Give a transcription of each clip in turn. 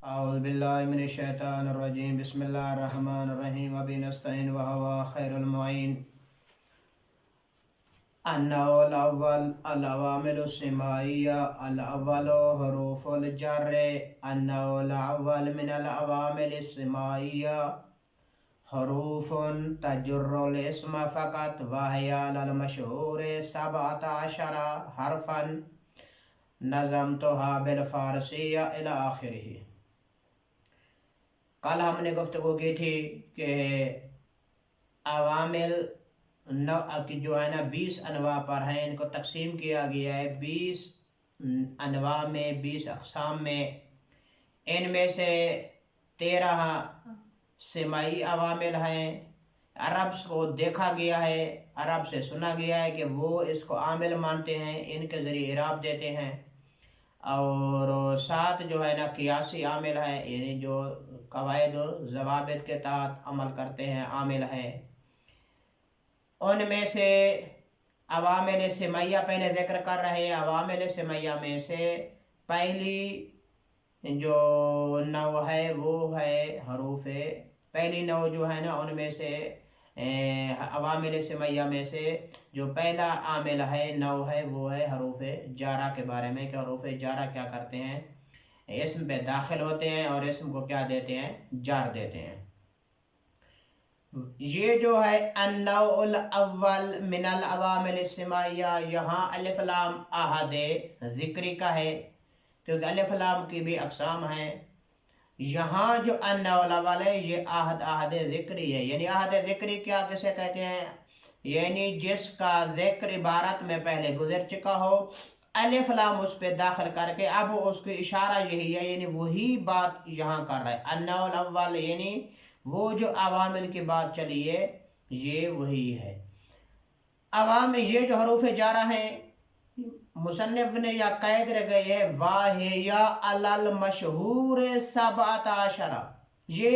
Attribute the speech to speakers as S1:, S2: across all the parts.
S1: أعوذ بالله من الشيطان الرجيم بسم الله الرحمن الرحيم وبه نستعين وهو خير المعين. النوع الأول العوامل السماعية. الأول حروف الجر. النوع الأول من العوامل السماعية حروف تجر الاسم فقط وهي على المشهور 17 حرفا نظمتها بالفارسية إلى آخره. کل ہم نے گفتگو کی تھی کہ عوامل جو ہے نا 20 انواع پر ہیں، ان کو تقسیم کیا گیا ہے 20 انواع میں، 20 اقسام میں. ان میں سے 13 سماعی عوامل ہیں. عرب کو دیکھا گیا ہے، عرب سے سنا گیا ہے کہ وہ اس کو عامل مانتے ہیں، ان کے ذریعے اعراب دیتے ہیں. اور 7 جو ہے نا قیاسی عامل ہیں، یعنی جو قواعد و ضوابط کے تحت عمل کرتے ہیں عامل ہیں. ان میں سے عوامل سماعیہ پہلے ذکر کر رہے ہیں. عوامل سماعیہ میں سے پہلی جو نوع ہے وہ ہے حروف. پہلی نوع جو ہے نا ان میں سے عوامل سماعیہ میں سے جو پہلا عامل ہے نوع ہے وہ ہے حروف جارہ کے بارے میں، کہ حروف جارہ کیا کرتے ہیں، اسم پہ داخل ہوتے ہیں اور اسم کو کیا دیتے ہیں، جار دیتے ہیں. یہ جو ہے النوع الاول من العوامل السماعیہ، یہاں الف لام عہد ذکری کا ہے، کیونکہ الف لام کی بھی اقسام ہیں. یہاں جو النوع الاول ہے یہ عہد ذکری ہے. یعنی عہد ذکری کیا کسے کہتے ہیں، یعنی جس کا ذکر عبارت میں پہلے گزر چکا ہو، الف لام اس پہ داخل کر کے اب اس کو اشارہ یہی ہے، یعنی وہی بات یہاں کر رہا ہے. النوع الاول یعنی وہ جو عوامل کی بات چلی ہے یہ وہی ہے. عوامل یہ جو حروف جارہ ہیں مصنف نے یا قید رکھے ہے واہیا علی مشہور 17. یہ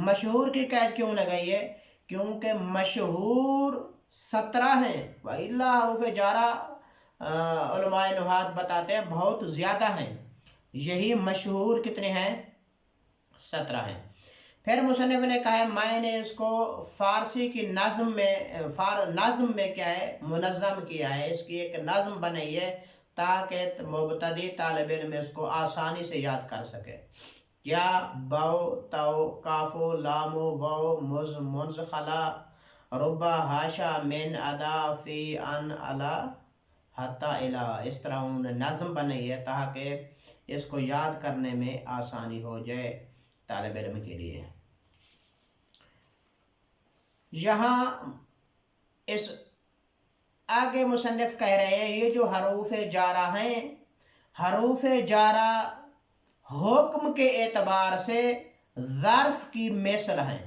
S1: مشہور کی قید کیوں لگائی ہے، کیونکہ مشہور 17 ہیں. وَإِلَّا حروف جارہ علماء نحوت بتاتے ہیں بہت زیادہ ہیں. یہی مشہور کتنے ہیں، 17 ہیں. پھر مصنف نے کہا ہے میں نے اس کو فارسی کی نظم میں کیا ہے منظم کیا ہے، اس کی ایک نظم بنائی ہے تاکہ مبتدی طالب علم اس کو آسانی سے یاد کر سکے. یا بو تو کافو لامو وو مز منز خلا ربا ہاشا من ادا فی ان علا حتی الا. اس طرح انہوں نے نظم بنائی ہے تاکہ اس کو یاد کرنے میں آسانی ہو جائے طالب علم کے لیے. یہاں اس آگے مصنف کہہ رہے ہیں یہ جو حروف جارہ ہیں، حروف جارہ حکم کے اعتبار سے ظرف کی مثل ہیں.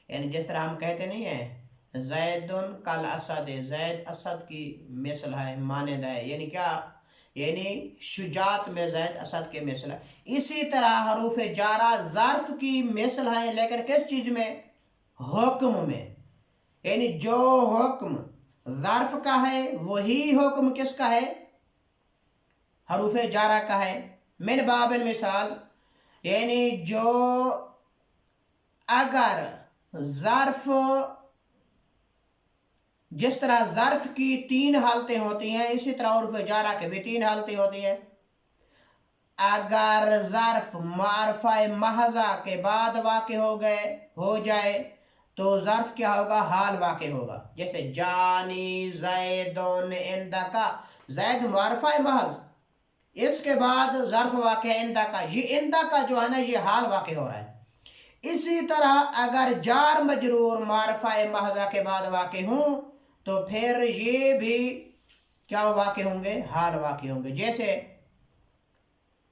S1: یعنی جس طرح ہم کہتے نہیں ہیں زید کل اسد، زید اسد کی مثل ہے، مانند ہے. یعنی کیا، یعنی شجاعت میں زید اسد کے مثل ہے. اسی طرح حروف جارہ ظرف کی مثل ہیں، لیکن کس چیز میں، حکم میں. یعنی جو حکم ظرف کا ہے وہی حکم کس کا ہے، حروف جارہ کا ہے. من باب المثال، یعنی جو اگر ظرف، جس طرح ظرف کی 3 حالتیں ہوتی ہیں اسی طرح حروف جارہ کے بھی 3 حالتیں ہوتی ہیں. اگر ظرف معرفہ محضہ کے بعد واقع ہو جائے تو ظرف کیا ہوگا، حال واقع ہوگا. جیسے جانی زیدون اندکا، زید معرفہ محض، اس کے بعد ظرف واقع ہے اندکا، یہ اندکا جو ہے نا یہ حال واقع ہو رہا ہے. اسی طرح اگر جار مجرور معرفہ محضہ کے بعد واقع ہوں تو پھر یہ بھی کیا واقع ہوں گے، حال واقع ہوں گے. جیسے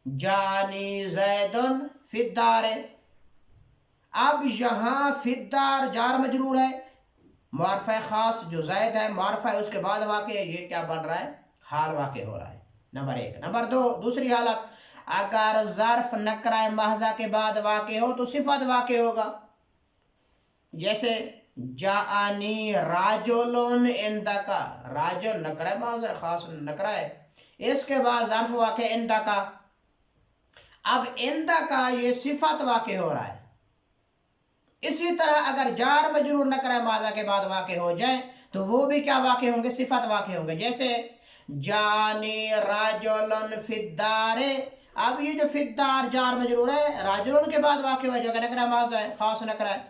S1: جانی زیدن فی الدار، اب یہاں فی الدار جار مجرور ہے، معرفہ خاص جو زید ہے معرفہ اس کے بعد واقع ہے، یہ کیا بن رہا ہے، حال واقع ہو رہا ہے. نمبر 1. نمبر 2 دوسری حالت، اگر ظرف نکرہ محضہ کے بعد واقع ہو تو صفت واقع ہوگا. جیسے جاءنی راجلون اندکا، راجل نکرہ محض خاص نکرہ ہے، اس کے بعد ظرف واقع اندکا. اب اندہ کا یہ صفت واقع ہو رہا ہے. اسی طرح اگر جار مجرور نکرہ ماذا کے بعد واقع ہو جائیں تو وہ بھی کیا واقع ہوں گے؟ صفت واقع ہوں گے. جیسے جانی راجلن فی الدار. اب یہ جو فی الدار جار مجرور ہے راجلن کے بعد واقع ہوا جو کہ نکرہ ماذا ہے، خاص نکرہ ہے،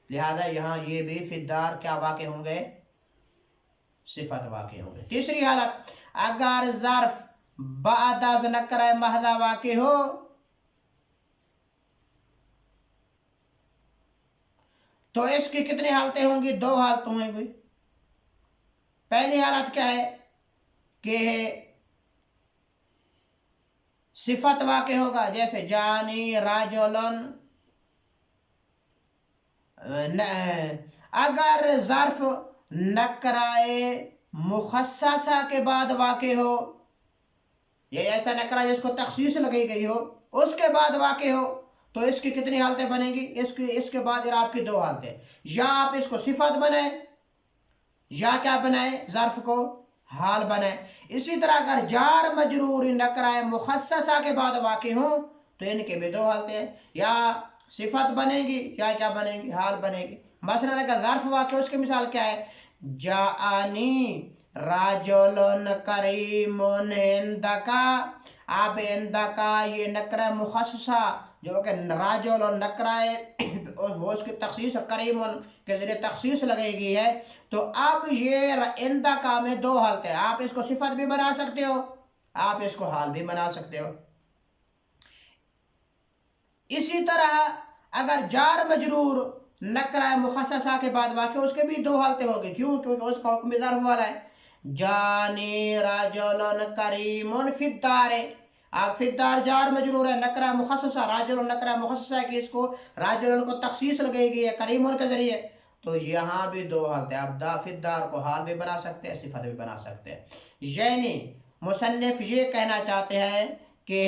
S1: لہذا یہاں یہ بھی فی الدار کیا واقع ہوں گے؟ صفت واقع ہوں گے. تیسری حالت اگر ظرف بعد از نکرہ محضہ واقع ہو تو اس کی کتنی حالتیں ہوں گی؟ 2 حالتیں ہوں گی. پہلی حالت کیا ہے کہ صفت واقع ہوگا، جیسے جانی راجلن. اگر ظرف نکرہ مخصصہ کے بعد واقع ہو، یہ ایسا نکرہ جس کو تخصیص لگی گئی ہو اس کے بعد واقع ہو تو اس کی کتنی حالتیں بنیں گی؟ اس کے بعد آپ کی 2 حالتیں، یا آپ اس کو صفت بنائیں یا کیا بنائیں؟ ظرف کو حال بنائیں. اسی طرح اگر جار مجرور نکرہ مخصصہ کے بعد واقع ہوں تو ان کے بھی 2 حالتیں ہیں، یا صفت بنے گی یا کیا بنے گی؟ حال بنے گی. مثلا اگر ظرف واقع اس کی مثال کیا ہے؟ جاءنی راجلن کریم عندکا. اب عندکا یہ نکرہ مخصصہ جو کہ راجل اور نکرہ ہے وہ اس کی تخصیص کریم کے ذریعے تخصیص لگے گی ہے، تو اب یہ عندکا میں 2 حالتیں، آپ اس کو صفت بھی بنا سکتے ہو، آپ اس کو حال بھی بنا سکتے ہو. اسی طرح اگر جار مجرور نکرہ مخصصہ کے بعد واقع اس کے بھی 2 حالتیں ہوگی. کیوں؟ کیونکہ اس کا حکم ظرف والا ہے. جانی راجلن کریم فی الدار. اب فی الدار جار مجرور ہے، نکرہ مخصصہ راجلن نکرہ مخصصہ ہے کہ اس کو راجلن کو تخصیص لگے گی ہے کریم کے ذریعے، تو یہاں بھی 2 حالتیں. اب فی الدار کو حال بھی بنا سکتے ہیں، صفت بھی بنا سکتے ہیں. یعنی مصنف یہ کہنا چاہتے ہیں کہ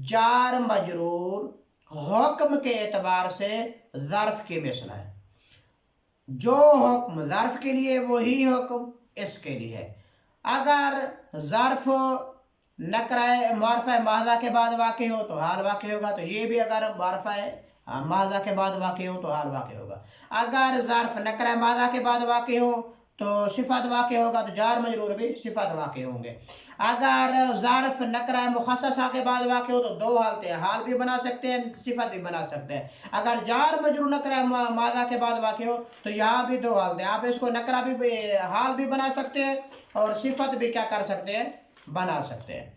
S1: جار مجرور حکم کے اعتبار سے ظرف کی مثل ہے. جو حکم ظرف کے لیے وہی حکم اس کے لیے ہے. اگر ظرف نکرہ معرفہ محضہ کے بعد واقع ہو تو حال واقع ہوگا، تو یہ بھی اگر معرفہ محضہ کے بعد واقع ہو تو حال واقع ہوگا. اگر ظرف نکرہ محضہ کے بعد واقع ہو تو صفت واقع ہوگا، تو جار مجرور بھی صفت واقع ہوں گے. اگر ظرف نکرہ مخصصہ کے بعد واقع ہو تو 2 حالتیں، حال بھی بنا سکتے ہیں صفت بھی بنا سکتے ہیں. اگر جار مجرور نکرہ ماذا کے بعد واقع ہو تو یہاں بھی 2 حالتیں، آپ اس کو نکرہ بھی حال بھی بنا سکتے ہیں اور صفت بھی کیا کر سکتے ہیں؟ بنا سکتے ہیں.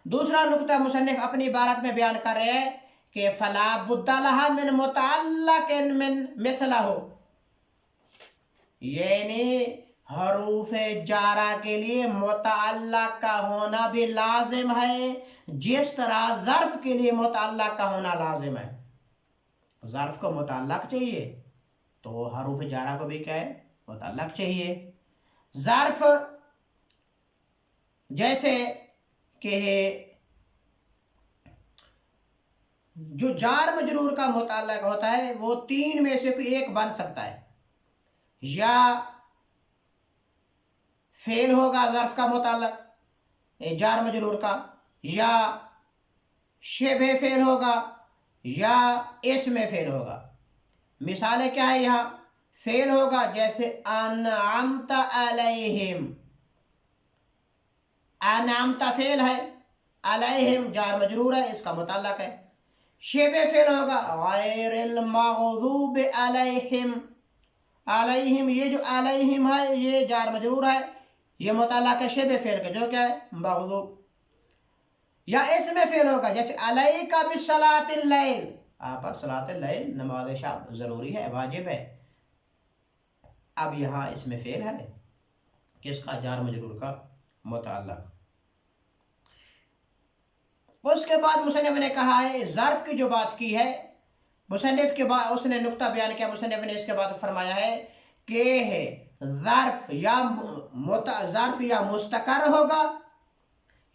S1: دوسرا نقطہ مصنف اپنی عبارت میں بیان کر رہے ہیں کہ فلا بد لها من متعلق من مثلہ، یعنی حروف جارہ کے لیے متعلق کا ہونا بھی لازم ہے، جس طرح ظرف کے لیے متعلق کا ہونا لازم ہے. ظرف کو متعلق چاہیے تو حروف جارہ کو بھی کیا ہے؟ متعلق چاہیے. ظرف جیسے کہ جو جار مجرور کا متعلق ہوتا ہے وہ 3 میں سے کوئی ایک بن سکتا ہے، یا فعل ہوگا ظرف کا متعلق جار مجرور کا، یا شبہ فعل ہوگا، یا اسم فعل ہوگا. مثالیں کیا ہے؟ یہاں فعل ہوگا جیسے انعمت علیہم، انعمت فعل ہے، علیہم جار مجرور ہے اس کا متعلق ہے. شبہ فعل ہوگا غیر المغضوب علیہم، علیہم یہ جو علیہم ہے یہ جار مجرور ہے، یہ متعلق ہے شبہ فعل کا جو کیا ہے؟ مغضوب. یا اسم فعل ہوگا جیسے علیک بصلاۃ اللیل، آپ پر صلاۃ اللیل نماز شب ضروری ہے، واجب ہے. اب یہاں اسم فعل ہے کس کا؟ جار مجرور کا متعلق. اس کے بعد مصنف نے کہا ہے ظرف کی جو بات کی ہے مصنف کے بعد اس نے نقطہ بیان کیا، مصنف نے اس کے بعد فرمایا ہے کہ ظرف یا مستقر ہوگا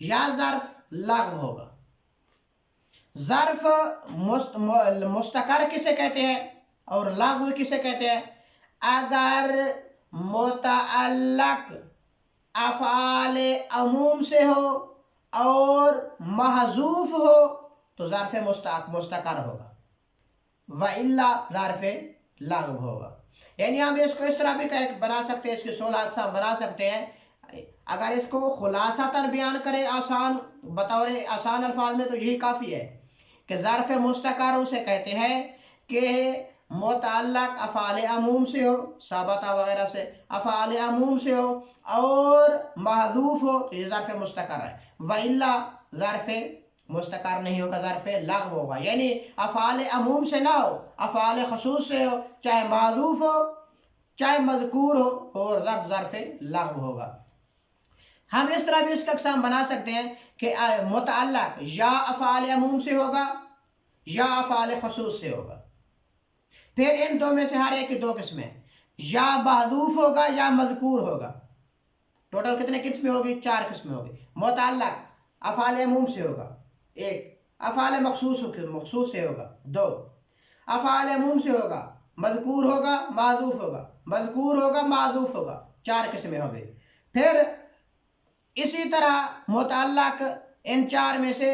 S1: یا ظرف لغو ہوگا. ظرف مستقر کسے کہتے ہیں اور لغو کسے کہتے ہیں؟ اگر متعلق افعال عموم سے ہو اور محذوف ہو تو ظرف مستقر ہوگا، وَإِلَّا ظرف لغو ہوگا۔ یعنی ہم اس کو اس طرح بھی بنا سکتے ہیں، اس کی 16 اقسام بنا سکتے ہیں۔ اگر اس کو خلاصتاً بیان کرے بطور آسان الفاظ میں تو یہی کافی ہے کہ ظرف مستقر اسے کہتے ہیں کہ متعلق افعال عموم سے ہو، ثابتہ وغیرہ سے، افعال عموم سے ہو اور محذوف ہو تو یہ ظرف مستقر ہے، وَإِلَّا ظرف مستقر نہیں ہوگا، ظرف لغو ہوگا۔ یعنی افعال عموم سے نہ ہو، افعال خصوص سے ہو، چاہے محذوف ہو چاہے مذکور ہو، اور ظرف لغو ہوگا۔ ہم اس طرح بھی اس کا اقسام بنا سکتے ہیں کہ متعلق یا افعال عموم سے ہوگا یا افعال خصوص سے ہوگا، پھر ان دو میں سے ہر ایک کی دو قسمیں، یا محذوف ہوگا یا مذکور ہوگا۔ ٹوٹل کتنے قسمیں ہوگی؟ 4 قسمیں ہوگی۔ متعلق افعال عموم سے ہوگا 1، افعال مخصوص سے ہوگا 2، افعال عموم سے ہوگا، مذکور ہوگا محذوف ہوگا، مذکور ہوگا محذوف ہوگا، 4 قسمیں ہوگی۔ پھر اسی طرح متعلق ان 4 میں سے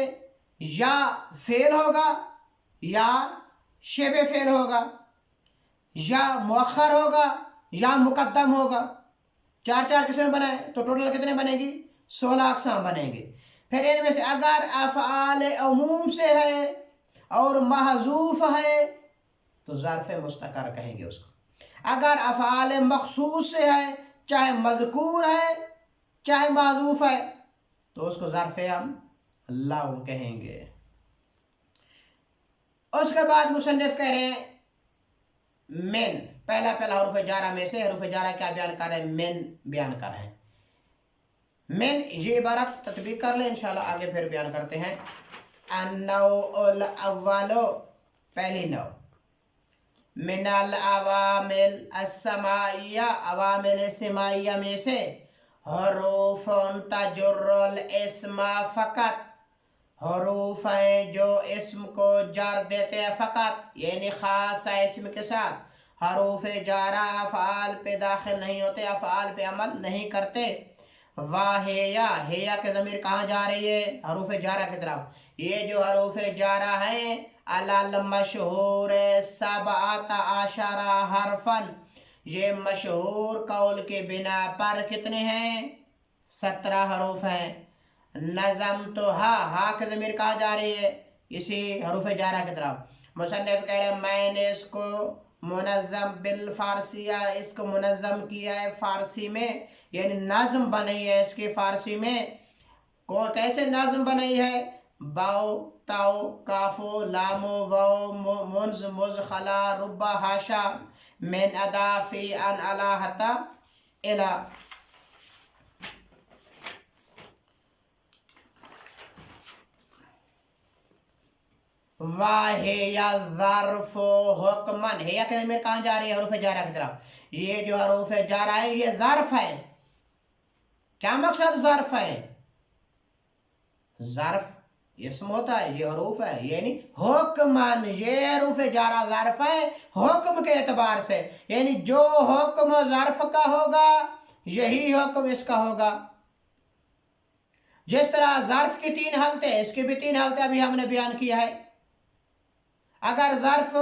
S1: یا فعل ہوگا یا شبہ فعل ہوگا یا مؤخر ہوگا یا مقدم ہوگا، 4 قسمیں بنائیں تو ٹوٹل کتنے بنے گی؟ 16 اقسام بنیں گے۔ پھر ان میں سے اگر افعال عموم سے ہے اور محذوف ہے تو ظرف مستقر کہیں گے اس کو۔ اگر افعال مخصوص سے ہے، چاہے مذکور ہے چاہے محذوف ہے، تو اس کو ظرف ہم لغو کہیں گے۔ اس کے بعد مصنف کہہ رہے ہیں من، پہلا حروف جارہ میں سے حروف جارہ کیا بیان کر رہے ہیں؟ من بیان کر رہے ہیں۔ من یہ عبارت تطبیق کر لیں، انشاءاللہ آگے پھر بیان کرتے ہیں۔ النوع الاول، پہلی نوع، من العوامل السماعیہ، عوامل سماعیہ میں سے حروف تجر الاسم فقط، حروف ہیں جو اسم کو جر دیتے ہیں فقط، یعنی خاص اسم کے ساتھ۔ حروف جارہ افعال پہ داخل نہیں ہوتے، افعال پہ عمل نہیں کرتے۔ واہیا، ہیا کے ضمیر کہاں جا رہی ہے؟ حروف جارہ کی طرف۔ یہ جو حروف جارہ ہیں المشہور 17 حرفاً، یہ مشہور قول کے بنا پر کتنے ہیں؟ 17 حروف ہیں۔ نظمتھا، ہا کے ضمیر کہاں جا رہی ہے؟ اسی حروف جارہ کی طرف۔ مصنف کہہ رہے ہیں میں نے اس کو منظم بالفارسیہ، اس کو منظم کیا ہے فارسی میں، یعنی نظم بنائی ہے اس کی فارسی میں۔ کیسے نظم بنائی ہے؟ باؤ تاؤ کافو لامو واو منز مز خلا ربا ہاشا من ادا فی ان علا حتا الا۔ واہیا ظرف حکمن، ہیا کے ضمیر کہاں جا رہی ہے؟ حروف جارہ کی طرف۔ یہ جو حروف جارہ ہے یہ ظرف ہے۔ کیا مقصد ظرف ہے؟ ظرف اسم ہوتا ہے، یہ حروف ہے، یعنی حکمن، یہ حروف جارہ ظرف ہے حکم کے اعتبار سے، یعنی جو حکم ظرف کا ہوگا یہی حکم اس کا ہوگا۔ جس طرح ظرف کی 3 حالتیں، اس کی بھی 3 حالتیں ابھی ہم نے بیان کیا ہے۔ اگر ظرف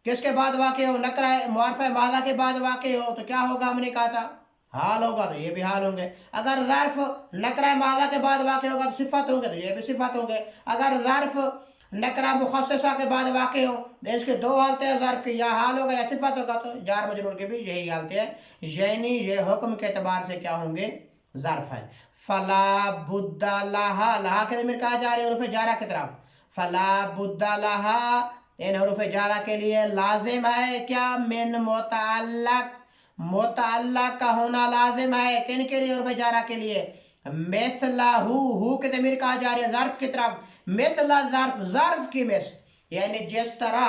S1: کس کے بعد واقع ہو؟ نکرہ معرفہ ماضی کے بعد واقع ہو تو کیا ہوگا؟ ہم نے کہا تھا حال ہوگا، تو یہ بھی حال ہوں گے۔ اگر ظرف نکرہ ماضی کے بعد واقع ہوگا تو صفت ہوں گے، تو یہ بھی صفت ہوں گے۔ اگر ظرف نکرہ مخصصہ کے بعد واقع ہو، اس کے 2 حالتیں ہیں، ظرف کی یا حال ہوگا یا صفت ہوگا، تو جار مجرور کی بھی یہی حالتیں ہیں، یعنی یہ حکم کے اعتبار سے کیا ہوں گے؟ ظرف ہے۔ فلا بد لہا، لہا کے ضمیر کہاں جا رہی ہے؟ حروف جارہ کی طرف۔ فلا بد لہا، ان حروف جارہ کے لیے لازم ہے کیا؟ من متعلق، متعلق کا ہونا لازم ہے، کن کے لیے؟ حروف جارہ کے لیے۔ مثلہ، ہو کے ضمیر کہاں جا رہی ہے؟ ظرف کی طرف۔ مثلہ ظرف، ظرف کی مثل، یعنی جس طرح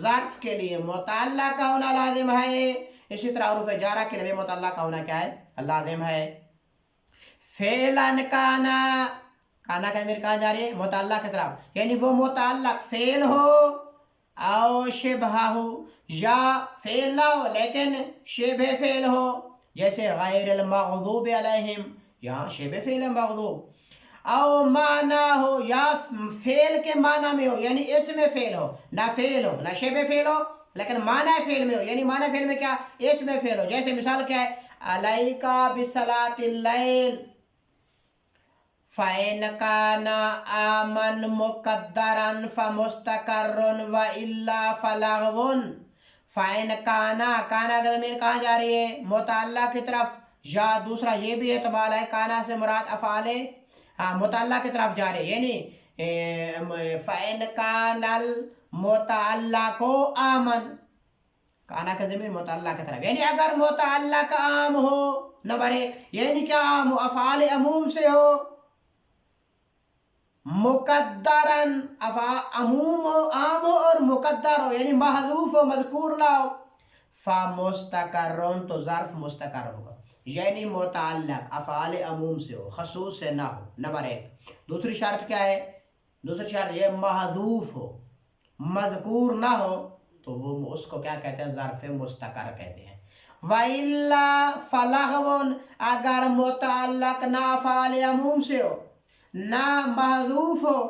S1: ظرف کے لیے متعلق کا ہونا لازم ہے، اسی طرح حروف جارہ کے لیے متعلق کا ہونا کیا ہے؟ لازم ہے۔ فعلاً کانا، کانا کا ضمیر کہاں جا رہی ہے؟ متعلق کی طرف، یعنی وہ متعلق فعل ہو او شبہ ہو، یا فعل نہ ہو لیکن شبہ فعل ہو، جیسے غیر المغضوب علیہم، یہاں شبہ فعل ہے مغضوب، او معنی ہو یا فعل کے معنی میں ہو، یعنی اسم فعل ہو، نہ فعل ہو نہ شبہ فعل ہو لیکن معنی فعل میں ہو، یعنی معنی فعل میں کیا اسم فعل ہو. جیسے مثال کیا ہے، علیکا بصلاۃ اللیل فَإِنْ كَانَ آمَنْ مُقَدَّرًا فَمُسْتَقَرٌ وَإِلَّا فَلَغْوٌ. فَإِنْ كَانَ، کانا کا ضمیر کہاں جا رہی ہے؟ متعلہ کی طرف. یا دوسرا یہ بھی احتمال ہے کانا سے مراد افعال متعلہ کی طرف جا رہے، یعنی فَإِنْ كَانَ الْمُتَعلَّقُ آمَنْ، کانا کا ضمیر متعلق کی طرف، یعنی اگر متعلق عام ہو. نمبر ایک، یعنی کیا عام ہو؟ افعال عموم سے ہو. مقدرن، عموم ہو، عام ہو اور مقدر ہو، یعنی محذوف ہو، مذکور نہ ہو. فمستقرن، تو ظرف مستقر ہوگا، یعنی متعلق افعال عموم سے ہو، خصوص سے نہ ہو. نمبر ایک. دوسری شرط کیا ہے؟ دوسری شرط یہ محذوف ہو، مذکور نہ ہو، تو وہ اس کو کیا کہتے ہیں؟ ظرف مستقر کہتے ہیں. وَإِلَّا فَلَغْوٌ، اگر متعلق نہ افعال عموم سے ہو نہ محذوف ہو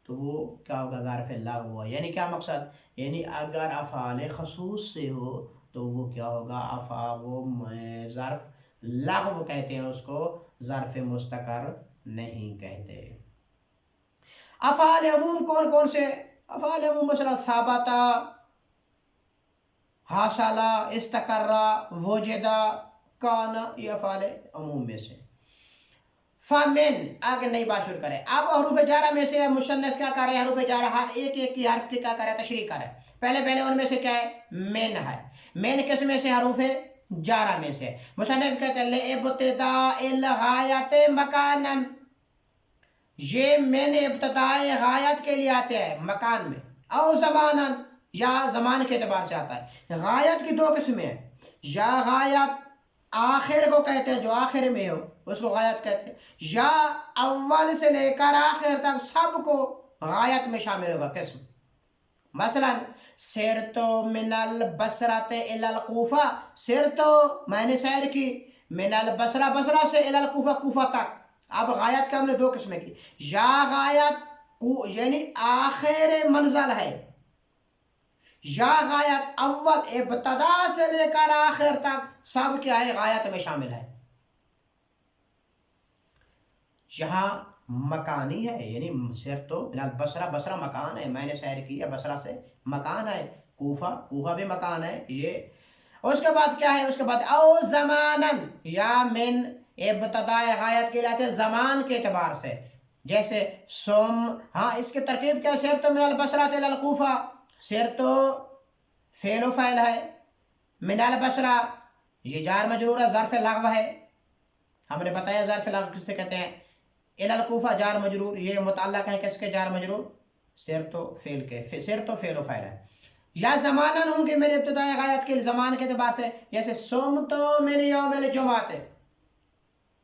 S1: تو وہ کیا ہوگا؟ ظرف لغو. یعنی کیا مقصد؟ یعنی اگر افعال خصوص سے ہو تو وہ کیا ہوگا؟ وہ ظرف لغو کہتے ہیں، اس کو ظرف مستقر نہیں کہتے. افعال عموم کون کون سے؟ افعال عموم مثلا ثابتا، حاصلہ، استقرا، وجدہ، کانا، یہ افعال عموم میں سے. فمن، آگے نئی بات شروع کرے. اب حروف جارہ میں سے مصنف کیا کر رہے ہیں؟ حروف جارہ ہر ایک ایک کی حرف کی کیا کر رہے ہیں؟ تشریح کر رہے ہیں. پہلے ان میں سے کیا ہے؟ من ہے. من کس میں سے؟ حروف جارہ میں سے. مصنف کہتے ہیں لِابْتِدَاءِ الْغَایَةِ مَکَانًا، یہ من ابتداء غایت کے لیے آتے ہیں مکان میں، او زماناً، یا زمان کے اعتبار سے آتا ہے. غایت کی دو قسمیں ہیں، یا غایت آخر کو کہتے ہیں جو آخر میں ہو اس کو غایت کہتے ہیں، یا اول سے لے کر آخر تک سب کو غایت میں شامل ہوگا قسم. مثلا سرت من البصرۃ الی الکوفہ، سرت میں نے سیر کی، من البصرہ، بصرہ سے، الی الکوفہ، کوفہ تک. اب غایت کا ہم نے دو قسمیں کی، یا غایت یعنی آخر منزل ہے، یا غایت اول ابتدا سے لے کر آخر تک سب کیا ہے؟ غایت میں شامل ہے. یہاں مکانی ہے، یعنی سیر تو من البصرہ، بصرہ مکان ہے، میں نے سیر کی ہے، بصرہ سے مکان ہے. کوفہ بھی مکان ہے. یہ اس کے بعد کیا ہے؟ اس کے بعد او زمانن، یا من ابتداء غایت کے لیے زمان کے اعتبار سے. جیسے سوم، ہاں اس کی ترکیب کیا ہے؟ سیر تو من البصرہ الی الکوفہ، سیر تو فعل و فاعل ہے، من البصرہ یہ جار مجرور ہے، ظرف لغو ہے. ہم نے بتایا ظرف لغو کس سے کہتے ہیں؟ الی الکوفہ جار مجرور، یہ متعلق ہے کس کے؟ جار مجرور سیر تو فعل کے، سیر تو فعل و فاعل ہے. یا زماناً ہوں گے میرے ابتدائی غایت کے زمان کے اعتبار سے، جیسے صمت من یوم الجمعہ،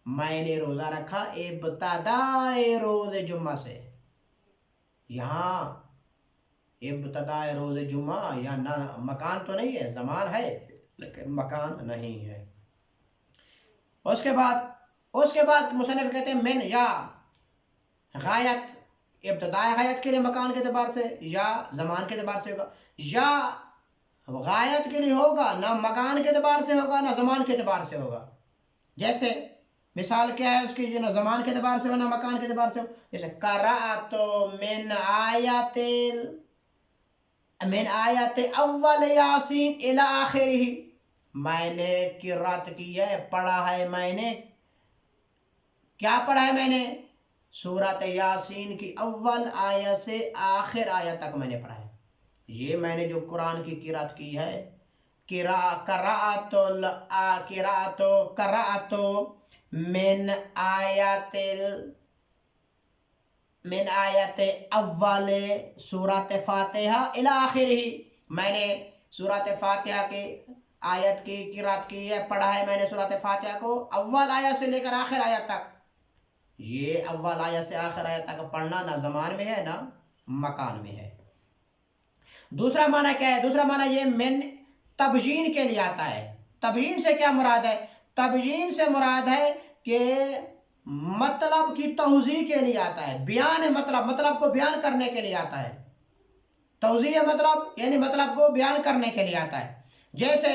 S1: میں نے روزہ رکھا ابتدائی روز جمعہ سے. یہاں ابتدائی روز جمعہ یا نہ مکان تو نہیں ہے، زمان ہے لیکن مکان نہیں ہے. اس کے بعد مصنف کہتے ہیں من، یا غایت ابتدائی غایت کے لیے مکان کے اعتبار سے یا زمان کے اعتبار سے ہوگا، یا غایت کے لیے ہوگا نہ مکان کے اعتبار سے ہوگا نہ زمان کے اعتبار سے ہوگا. جیسے مثال کیا ہے اس کی؟ نہ زمان کے اعتبار سے ہو نہ مکان کے اعتبار سے ہو. جیسے قرأت من آیات اول یاسین الی آخرہ، میں نے قرأت کی ہے، پڑھا ہے، میں نے کیا پڑھا ہے؟ میں نے سورۃ یاسین کی اول آیت سے آخر آیت تک میں نے پڑھا ہے. یہ میں نے جو قرآن کی قرأت کی ہے، قرأت من آیت اول سورۃ فاتحہ الی آخرہ، میں نے سورۃ فاتحہ کی آیت کی قرأت کی ہے، پڑھا ہے میں نے سورۃ فاتحہ کو اول آیت سے لے کر آخر آیت تک. یہ اول آیت سے آخر آیت تک پڑھنا نہ زمان میں ہے نہ مکان میں ہے. دوسرا معنی کیا ہے؟ دوسرا معنی یہ من تبیین کے لیے آتا ہے. تبیین سے کیا مراد ہے؟ تبیین سے مراد ہے کہ مطلب کی توضیح کے لیے آتا ہے، بیان مطلب کو بیان کرنے کے لیے آتا ہے، توضیح مطلب یعنی مطلب کو بیان کرنے کے لیے آتا ہے۔ جیسے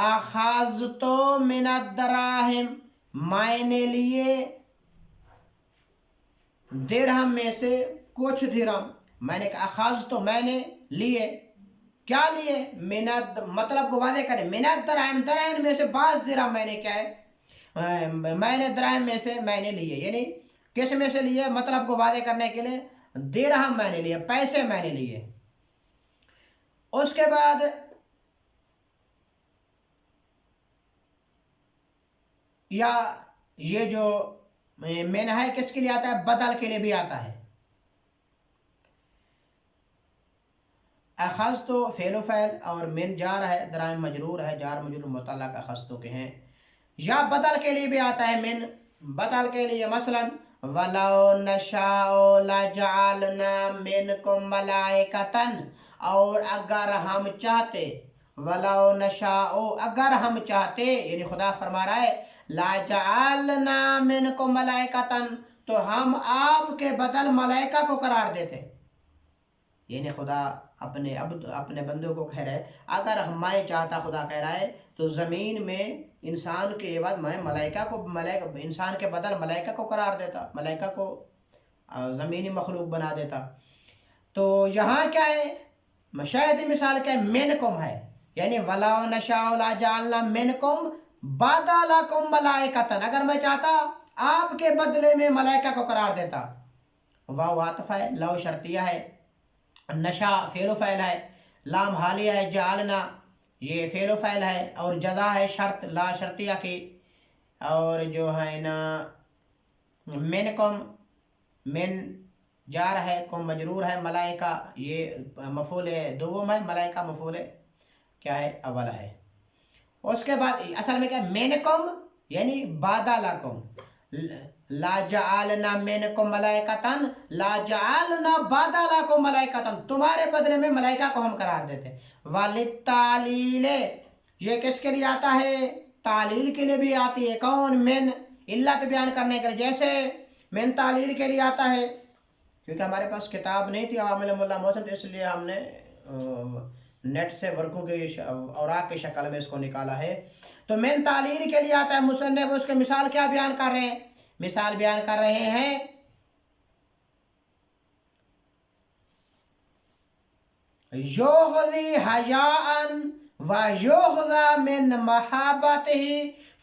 S1: اخذت من الدراہم، میں نے لیے درہم میں سے کچھ درہم، میں نے کہا اخذت میں نے لیے، کیا لیے؟ مطلب کو واضح کریں، من الدراہم، دراہم میں سے بعض درہم میں نے کیا ہے، میں نے دراہم میں سے میں نے لیے، یعنی کس میں سے لیے؟ مطلب کو واضح کرنے کے لیے درہم میں نے لیے، پیسے میں نے لیے۔ اس کے بعد یا یہ جو من ہے کس کے لیے آتا ہے؟ بدل کے لیے بھی آتا ہے۔ اخذت تو فعل و فعل اور من جار ہے، دراہم مجرور ہے، جار مجرور متعلق اخذت کے ہیں۔ یا بدل کے لیے بھی آتا ہے من، بدل کے لیے مثلا وَلَوْ نَشَاءُ لَجَعَلْنَا مِنْكُمْ مَلَائِكَةً، اور اگر ہم چاہتے، وَلَوْ نَشَاءُ اگر ہم چاہتے، یعنی خدا فرما رہا ہے لَجَعَلْنَا مِنْكُمْ مَلَائِكَةً، تو ہم آپ کے بدل ملائکہ کو قرار دیتے، یعنی خدا اپنے بندوں کو کہہ رہا ہے اگر میں چاہتا، خدا کہہ رہا ہے تو زمین میں انسان کے بعد میں انسان کے بدل ملائکہ کو قرار دیتا، ملائکہ کو زمینی مخلوق بنا دیتا۔ تو یہاں کیا ہے؟ مشاہدی مثال کیا ہے؟ منکم ہے، یعنی وَلَوْ نَشَاءُ لَجَعَلْنَا مِنْكُمْ بَدَلَكُمْ مَلَائِكَةً، اگر میں چاہتا آپ کے بدلے میں ملائکہ کو قرار دیتا۔ واو عاطف ہے، لو شرطیہ ہے، نشا فعل و فعل ہے، لام حالیہ ہے، جعلنا یہ فعل و فعل ہے، اور جزا ہے شرط لا شرطیہ کی، اور جو ہے نا منکم، من جار ہے، کم مجرور ہے، ملائکہ یہ مفعول دوم ہے، ملائکہ مفعول کیا ہے؟ اول ہے۔ اس کے بعد اصل میں کیا ہے؟ منکم یعنی بادلکم، لا جعلنا منکم ملائکتن، لا جعلنا بدلکم ملائکتن، تمہارے بدلے میں ملائکہ کو ہم قرار دیتے۔ وللتعلیل، یہ کس کے لیے آتا ہے؟ تعلیل کے لیے بھی آتی ہے، کون؟ من، علت بیان کرنے کے لیے، جیسے من تعلیل کے لیے آتا ہے، کیونکہ ہمارے پاس کتاب نہیں تھی عوامل ملا محسن، تو اس لیے ہم نے نیٹ سے ورقوں کے اوراق کی شکل میں اس کو نکالا ہے۔ تو من تعلیل کے لیے آتا ہے، مصنف اس کے مثال کیا بیان کر رہے ہیں؟ مثال بیان کر رہے ہیں یغضی حیاء ویغضی من محابتہ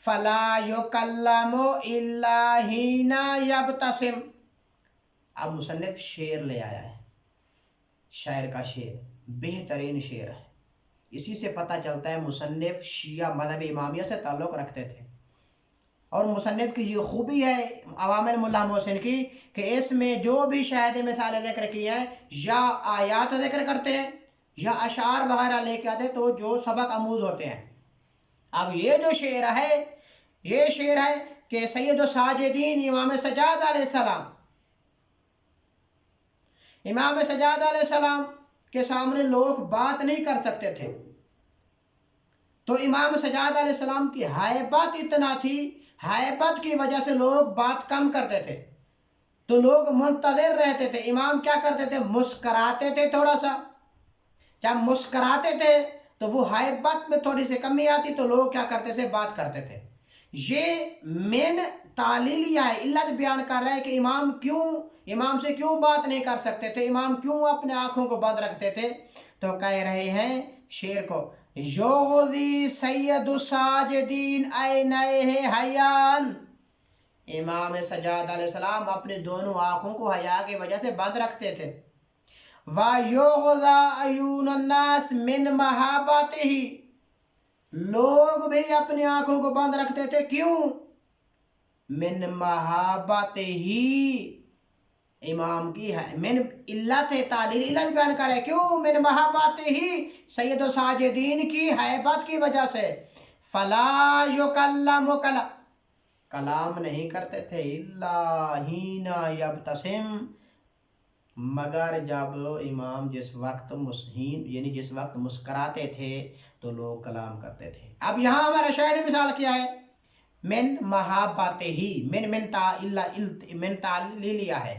S1: فلا یکلم الا حین یبتسم۔ اب مصنف شعر لے آیا ہے، شاعر کا شعر، بہترین شعر ہے، اسی سے پتہ چلتا ہے مصنف شیعہ مذہب امامیہ سے تعلق رکھتے تھے۔ اور مصنف کی یہ خوبی ہے عوامل ملا محسن کی کہ اس میں جو بھی شاہد مثالیں ذکر کی ہیں یا آیات ذکر کرتے ہیں یا اشعار وغیرہ لے کے آتے تو جو سبق آموز ہوتے ہیں۔ اب یہ جو شعر ہے، یہ شعر ہے کہ سید الساجدین امام سجاد علیہ السلام، امام سجاد علیہ السلام کے سامنے لوگ بات نہیں کر سکتے تھے، تو امام سجاد علیہ السلام کی ہیبت اتنا تھی، ہیبت کی وجہ سے لوگ بات کم کرتے تھے، تو لوگ منتظر رہتے تھے۔ امام کیا کرتے تھے؟ مسکراتے تھے تھوڑا سا، جب مسکراتے تھے تو وہ ہیبت میں تھوڑی سی کمی آتی تو لوگ کیا کرتے تھے؟ بات کرتے تھے۔ یہ من تعلیلیہ ہے، علت بیان کر رہا ہے کہ امام سے کیوں بات نہیں کر سکتے تھے، امام کیوں اپنے آنکھوں کو بند رکھتے تھے؟ تو کہہ رہے ہیں شعر کو یغضی سید الساجدین عینیہ حیان، امام سجاد علیہ السلام اپنے دونوں آنکھوں کو حیا کی وجہ سے بند رکھتے تھے۔ وَيُغْضَى عَيُونَ النَّاسِ مِن مَحَابَتِهِ، لوگ بھی اپنی آنکھوں کو بند رکھتے تھے، کیوں؟ من محابتہ، امام کی من علت تعلیل، علت بیان کرے، کیوں؟ من محابتہ، سید الساجدین کی ہیبت کی وجہ سے۔ فلا یکلم، کلام نہیں کرتے تھے، الا حین یبتسم، مگر جب امام جس وقت یعنی جس وقت مسکراتے تھے تو لوگ کلام کرتے تھے۔ اب یہاں ہمارا شاہد مثال کیا ہے؟ من محبتہ ہی من تعلیلیہ ہے.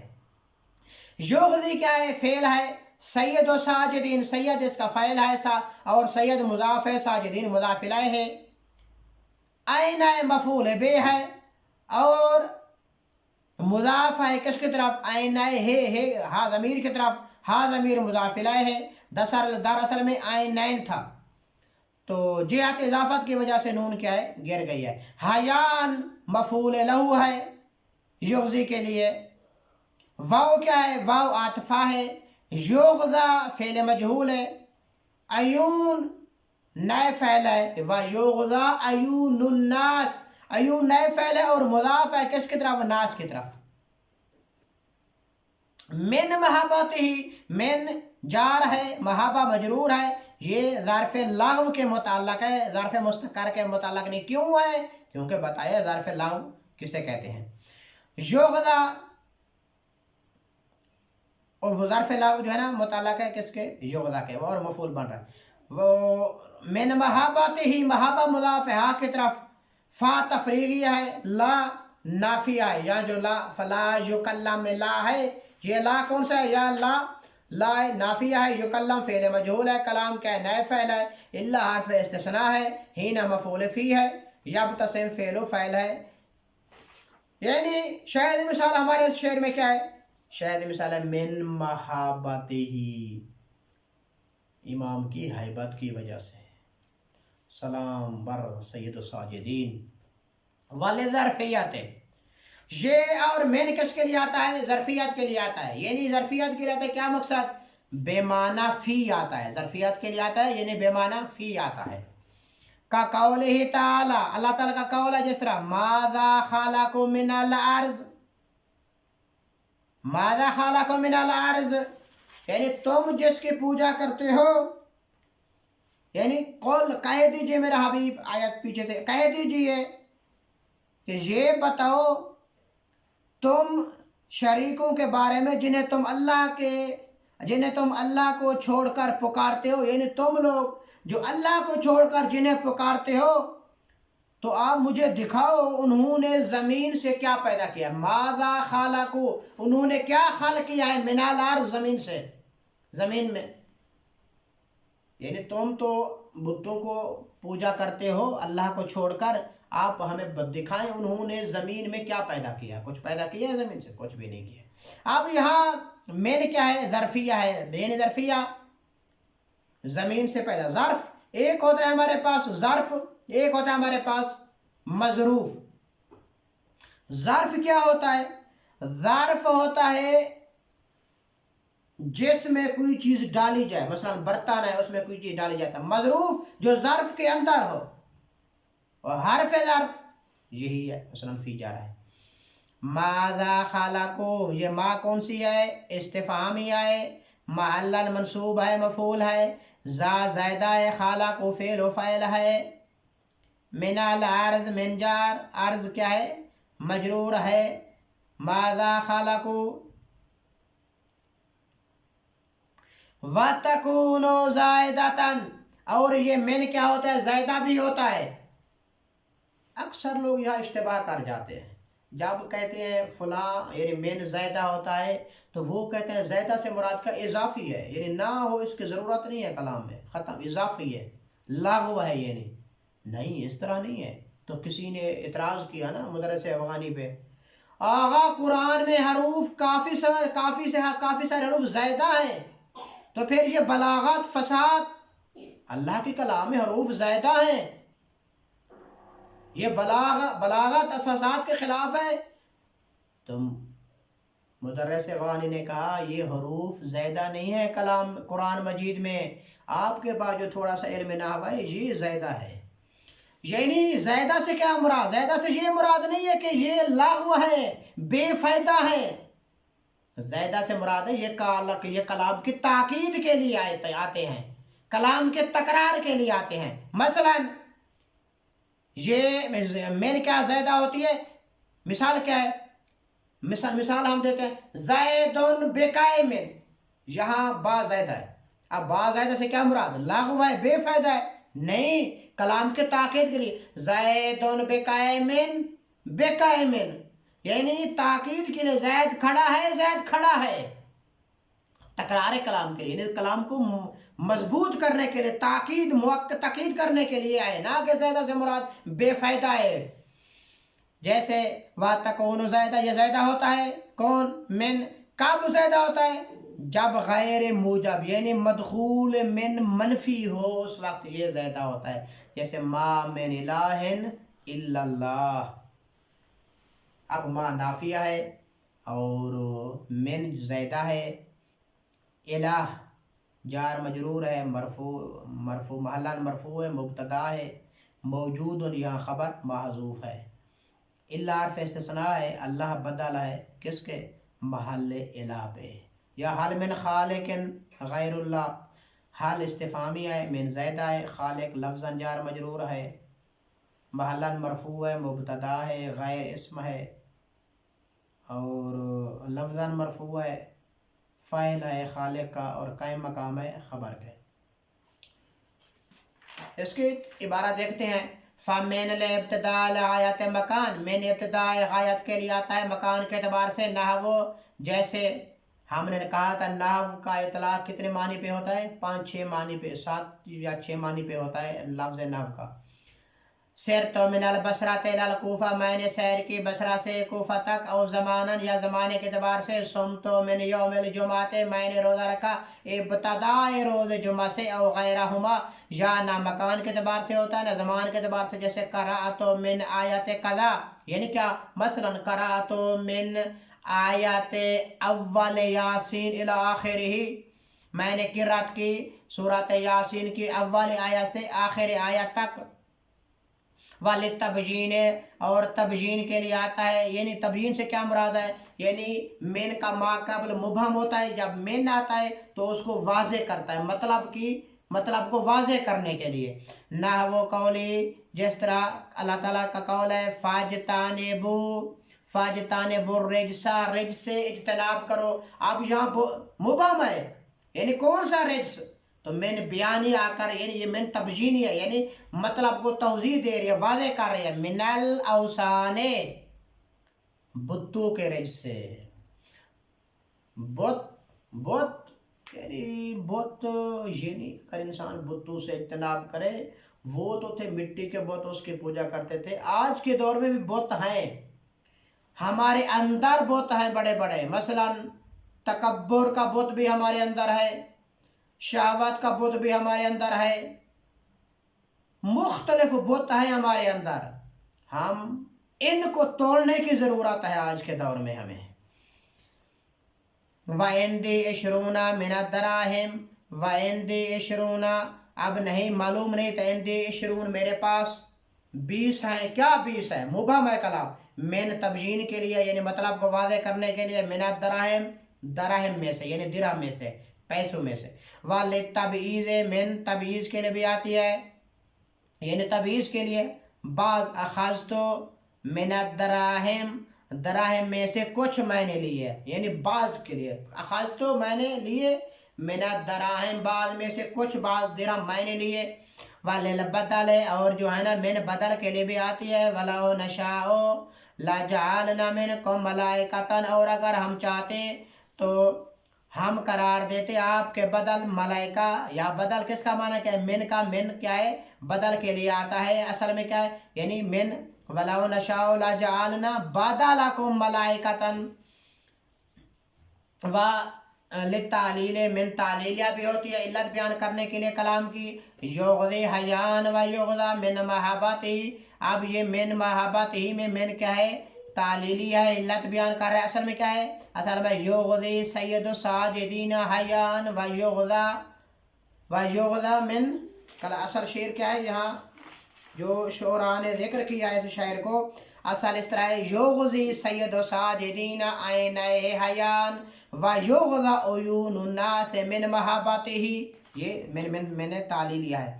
S1: یغزی کیا ہے؟ فعل ہے. سید و ساجدین، سید اس کا فعل ہے اور سید مضاف ہے، ساجدین مضاف الیہ ہے. این مفعول بہ ہے اور مضاف ہے کس کی طرف؟ این ہے ہا ضمیر کی طرف. ہا ضمیر مضاف الیہ ہے. دراصل میں عینین تھا تو جہت اضافت کی وجہ سے نون کیا ہے؟ گر گئی ہے. حیان مفعول لہو ہے یغزی کے لیے. واو کیا ہے؟ واو عاطفہ ہے. یغزا فعل مجہول ہے. ایون نئے فعل ہے. ویغزا ایون الناس، ایون نئے فعل ہے اور مضاف ہے کس کی طرف؟ ناس کی طرف. من محبت ہی، من جار ہے، محبہ مجرور ہے. یہ ظرف لغو کے متعلق ہے، ظرف مستقر کے متعلق نہیں. کیوں ہے؟ کیونکہ بتایا ظرف لغو کسے کہتے ہیں. یغزا اور وہ ظرف لغو جو ہے نا متعلق ہے کس کے؟ یغزا کے، اور مفعول بن رہا ہے. وہ من محبت ہی، محبہ مضاف ہے ہا کی طرف. فا تفریغیہ ہے، لا نافیہ ہے. یہاں جو لا فلا یکلم لا ہے، یہ لا کون سا ہے؟ یا لا نافیہ ہے. یکلم فعل مجہول ہے. کلام کیا ہے؟ نئے فعل ہے. الا حرف استثناء ہے. ہینا مفعول فی ہے. یبتسم فعل و فعل ہے. یعنی شاید مثال ہمارے اس شعر میں کیا ہے؟ شاید مثال ہے من محبت ہی، امام کی ہیبت کی وجہ سے. سلام بر سید الساجدین. والظرفیات، یہ اور من کس کے لیے آتا ہے؟ ظرفیات کے لیے آتا ہے. یعنی ظرفیات کے لیے آتا ہے کیا مقصد؟ بے معنی فی آتا ہے. ظرفیات کے لیے آتا ہے یعنی بے معنی فی آتا ہے. کا قولہ تعالی، اللہ تعالیٰ کا قول ہے جس طرح ماذا خلق من الارض، ماذا خلق من الارض، یعنی تم جس کی پوجا کرتے ہو. یعنی قول کہہ دیجئے میرا حبیب، آیت پیچھے سے کہہ دیجئے کہ یہ بتاؤ تم شریکوں کے بارے میں جنہیں تم اللہ کو چھوڑ کر پکارتے ہو. یعنی تم لوگ جو اللہ کو چھوڑ کر جنہیں پکارتے ہو تو آپ مجھے دکھاؤ انہوں نے زمین سے کیا پیدا کیا. ماذا خلقوا، انہوں نے کیا خلق کیا ہے؟ من الارض، زمین سے، زمین میں. یعنی تم تو بتوں کو پوجا کرتے ہو اللہ کو چھوڑ کر، آپ ہمیں دکھائیں انہوں نے زمین میں کیا پیدا کیا. کچھ پیدا کیا ہے زمین سے؟ کچھ بھی نہیں کیا. اب یہاں من کیا ہے؟ ظرفیہ ہے. یعنی ظرفیہ زمین سے پیدا. ظرف ایک ہوتا ہے ہمارے پاس ظرف، ایک ہوتا ہے ہمارے پاس مظروف. ظرف کیا ہوتا ہے؟ ظرف ہوتا ہے جس میں کوئی چیز ڈالی جائے، مثلا برتن ہے اس میں کوئی چیز ڈالی جاتا ہے. مظروف جو ظرف کے اندر ہو. اور حرف ظرف یہی ہے، مثلا فی جا رہا ہے. ماذا خلقوا، یہ ما کون سی ہے؟ استفہامیہ ہے. محلن منصوب ہے، مفعول ہے. ذا زائدہ ہے. خلقوا فعل و فاعل ہے. من الارض من جار، ارض کیا ہے؟ مجرور ہے. ماذا خلقوا. وَتَكُونُ زَائِدَةً، اور یہ من کیا ہوتا ہے؟ زائدہ بھی ہوتا ہے. اکثر لوگ یہاں اشتباہ کر جاتے ہیں جب کہتے ہیں فلاں یعنی من زائدہ ہوتا ہے تو وہ کہتے ہیں زائدہ سے مراد کا اضافی ہے، یعنی نہ ہو اس کی ضرورت نہیں ہے کلام میں، ختم، اضافی ہے، لاغو ہے. یعنی نہیں، اس طرح نہیں ہے. تو کسی نے اعتراض کیا نا مدرس افغانی پہ، آغا قرآن میں حروف کافی سارے حروف زائدہ ہیں، تو پھر یہ بلاغت فساد، اللہ کے کلام میں حروف زائدہ ہیں، یہ بلاغت فساد کے خلاف ہے. تو مدرس افغانی نے کہا یہ حروف زائدہ نہیں ہے کلام قرآن مجید میں، آپ کے پاس جو تھوڑا سا علم نحو ہے یہ زائدہ ہے. یعنی زائدہ سے کیا مراد؟ زائدہ سے یہ مراد نہیں ہے کہ یہ لغو ہے، بے فائدہ ہے. زائدہ سے مراد ہے یہ کلام کی تاکید کے لیے آتے ہیں، کلام کے تکرار کے لیے آتے ہیں. مثلا یہ من کیا زائدہ ہوتی ہے؟ مثال کیا ہے؟ مثال ہم دیتے ہیں زیدن بقائمن، یہاں با زائدہ ہے. اب با زائدہ سے کیا مراد؟ لغو ہے، بے فائدہ ہے. نہیں، کلام کے تاکید کے لیے زیدن بقائمن بقائمن، یعنی تاکید کے لیے زید کھڑا ہے، زید کھڑا ہے، تکرار کلام کے لیے، یعنی کلام کو مضبوط کرنے کے لیے، تاکید موقع تاکید کرنے کے لیے آئے، نہ کہ زیدہ سے مراد بے فائدہ ہے۔ جیسے وَتَكُونُ زائدہ، یہ زائدہ ہوتا ہے کون؟ من، کب زائدہ ہوتا ہے؟ جب غیر موجب یعنی مدخول من منفی ہو، اس وقت یہ زائدہ ہوتا ہے۔ جیسے ما من الہ الا اللہ، اب ما نافیہ ہے اور من زائدہ ہے، الہ جار مجرور ہے، مرفوع محلاً مرفوع ہے، مبتدا ہے، موجود یہاں خبر محذوف ہے، اللہ حرف استثناء ہے، اللہ بدل ہے کس کے؟ محل الہ پہ۔ یا حال من خالق غیر اللہ، حال استفہامی ہے، من زائدہ ہے، خالق لفظاً جار مجرور ہے، محلاً مرفوع ہے، مبتدا ہے، غیر اسم ہے اور لفظاً مرفوع ہے، فاعل ہے خالق کا اور قائم مقام ہے خبر کے۔ اس کی عبارت دیکھتے ہیں، فَمِنَ الْإِبْتِدَاءِ لِغَایَةِ مکان، من ابتداء غایت کے لیے آتا ہے مکان کے اعتبار سے، نحو جیسے ہم نے کہا تھا نحو کا اطلاق کتنے معنی پہ ہوتا ہے؟ 5-6 معنی پہ، 7 یا 6 معنی پہ ہوتا ہے لفظ نحو کا۔ سِرْتُ مِنَ الْبَصْرَةِ إِلَى الْكُوفَةِ، میں نے سیر کی بصرہ سے کوفہ تک، او زماناً یا زمانے کے اعتبار سے، صُمْتُ مِنْ يَوْمِ الْجُمْعَةِ، میں نے روزہ رکھا ابتداء روز جمعہ سے، او غیرہما، یا نہ مکان کے اعتبار سے ہوتا ہے نہ زمان کے اعتبار سے، جیسے قرأت من آیات قضا، یعنی کیا؟ مثلا قرأت من آیات اول یاسین الی آخرہ، میں نے قرأت کی سورۃ یاسین کی اول آیت سے آخر آیت تک، وَلِلتَّبْجِینِ، اور تبجین کے لیے آتا ہے، یعنی تبجین سے کیا مراد ہے؟ یعنی من کا ما قبل مبہم ہوتا ہے، جب من آتا ہے تو اس کو واضح کرتا ہے، مطلب کو واضح کرنے کے لیے۔ نحو قولی، جس طرح اللہ تعالیٰ کا قول ہے، فَاجْتَنِبُوا الرِّجْسَ، رجس سے اجتناب کرو، اب یہاں مبہم ہے، یعنی کون سا رجس؟ تو من بیانی آ کر، یعنی یہ من تبجینی ہے، یعنی مطلب کو توضیح دے رہی ہے، واضح کر رہی ہے، من الاوثان، بتوں کے رجس سے، بت یعنی بت، یعنی اگر انسان بتوں سے اجتناب کرے، وہ تو تھے مٹی کے بت، اس کی پوجا کرتے تھے، آج کے دور میں بھی بت ہیں، ہمارے اندر بت ہیں بڑے بڑے، مثلا تکبر کا بت بھی ہمارے اندر ہے، شہوت کا بت بھی ہمارے اندر ہے، مختلف بت ہیں ہمارے اندر، ہم ان کو توڑنے کی ضرورت ہے آج کے دور میں ہمیں۔ وَعِنْدِي عِشْرُونَ مِنَ الدَّرَاهِمِ، وَعِنْدِي عِشْرُونَ، اب نہیں معلوم نہیں تھا، عِنْدِي عِشْرُونَ، میرے پاس 20 ہیں، کیا 20 ہے؟ مبہم ہے کلام، من تبجین کے لیے، یعنی مطلب کو واضح کرنے کے لیے، من الدراہم، دراہم میں سے، یعنی درہم میں سے، پیسوں میں سے، وَلِلتَّبْعِیضِ، من تبعیض کے لیے بھی آتی ہے، یعنی تبعیض کے لیے، بعض اخذت من الدراہم، دراہم میں سے کچھ میں نے لیے، یعنی بعض کے لیے، اخذت میں نے لیے، من الدراہم بعض میں سے کچھ، بعض درہم میں نے لیے، وَلِلْبَدَلِ، اور جو ہے نا من بدل کے لیے بھی آتی ہے، وَلَوْ نَشَاءُ لَجَعَلْنَا مِنْكُمْ مَلَائِكَةً، اور اگر ہم چاہتے تو ہم قرار دیتے آپ کے بدل ملائکہ، یا بدل کس کا معنی کیا ہے؟ من کا، من کیا ہے؟ بدل کے لیے آتا ہے، اصل میں کیا ہے؟ یعنی من، وَلَوْ نَشَاءُ لَجَعَلْنَا بَدَلَكُمْ مَلَائِكَةً، لِلتعلیل، من تعلیلیہ بھی ہوتی ہے، علت بیان کرنے کے لیے کلام کی، یغضی حیان و یغضا من محبتہ، اب یہ من محبتہ میں من کیا ہے؟ تعلیلی ہے، علت بیان کر رہا ہے، اصل میں کیا ہے؟ اصل میں یغضی سید الساجدین حیان و یغضا من، اصل شعر کیا ہے یہاں جو شعراء نے ذکر کیا ہے اس شاعر کو، اصل اس طرح ہے، یغضی سید الساجدین عینہ حیان و یغضا عیون الناس من محبتہ، یہ میں نے تعلیل لیا ہے۔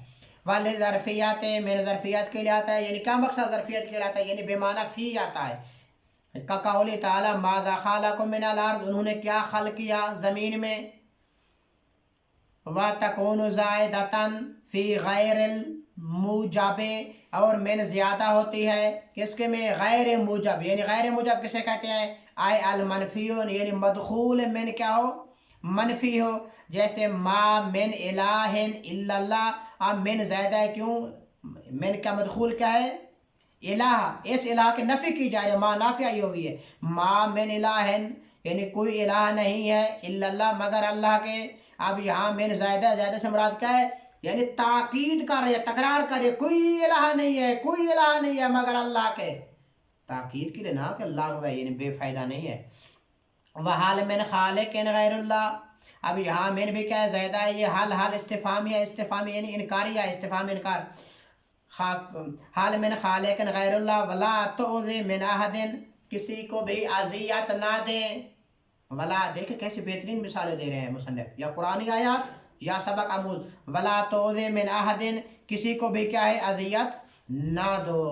S1: والے ظرفیات، میں نے ظرفیات کے لیے آتا ہے، یعنی کیا مقصد ظرفیت کے لیے آتا ہے؟ یعنی بے معنی فی آتا ہے، کا قول تعالی ماذا خلق من الارض، انہوں نے کیا خلق کیا زمین میں، وَتَكُونُ زَائِدَةً فِي غَيْرِ موجب اور من زیادہ ہوتی ہے کس کے میں غیر موجب، یعنی غیر موجب کسے کہتے ہیں؟ آئے المنفیون، یعنی مدخول من کیا ہو؟ منفی ہو. جیسے ما من الہ الا اللہ، اب من زیادہ ہے کیوں؟ من کا مدخول کیا ہے؟ الہ، اس الہ کے نفی کی جا رہی ہے، ما نافیہ آئی ہوئی ہے. ما من الہ یعنی کوئی الہ نہیں ہے الا اللہ مگر اللہ کے. اب یہاں من زائدہ، زائدہ سے مراد کیا ہے؟ یعنی تاکید کر رہی ہے، تکرار کر رہی ہے، کوئی الہ نہیں ہے، کوئی الہ نہیں ہے مگر اللہ کے. تاکید کے لیے نا کہ اللہ یعنی بے فائدہ نہیں ہے. وحال من خالق غیر اللہ، اب یہاں من بھی کیا ہے؟ زائدہ ہے. یہ حال استفہامی ہے، استفہامی یعنی انکاری ہے، استفہام انکار. حال من خالق غیر اللہ ولا تؤذی من احد، کسی کو بھی اذیت نہ دیں. ولا، دیکھیں کیسے بہترین مثالیں دے رہے ہیں مصنف، یا قرآنی آیات یا سبق آموز. ولا تؤذی من احد، کسی کو بھی کیا ہے؟ اذیت نہ دو.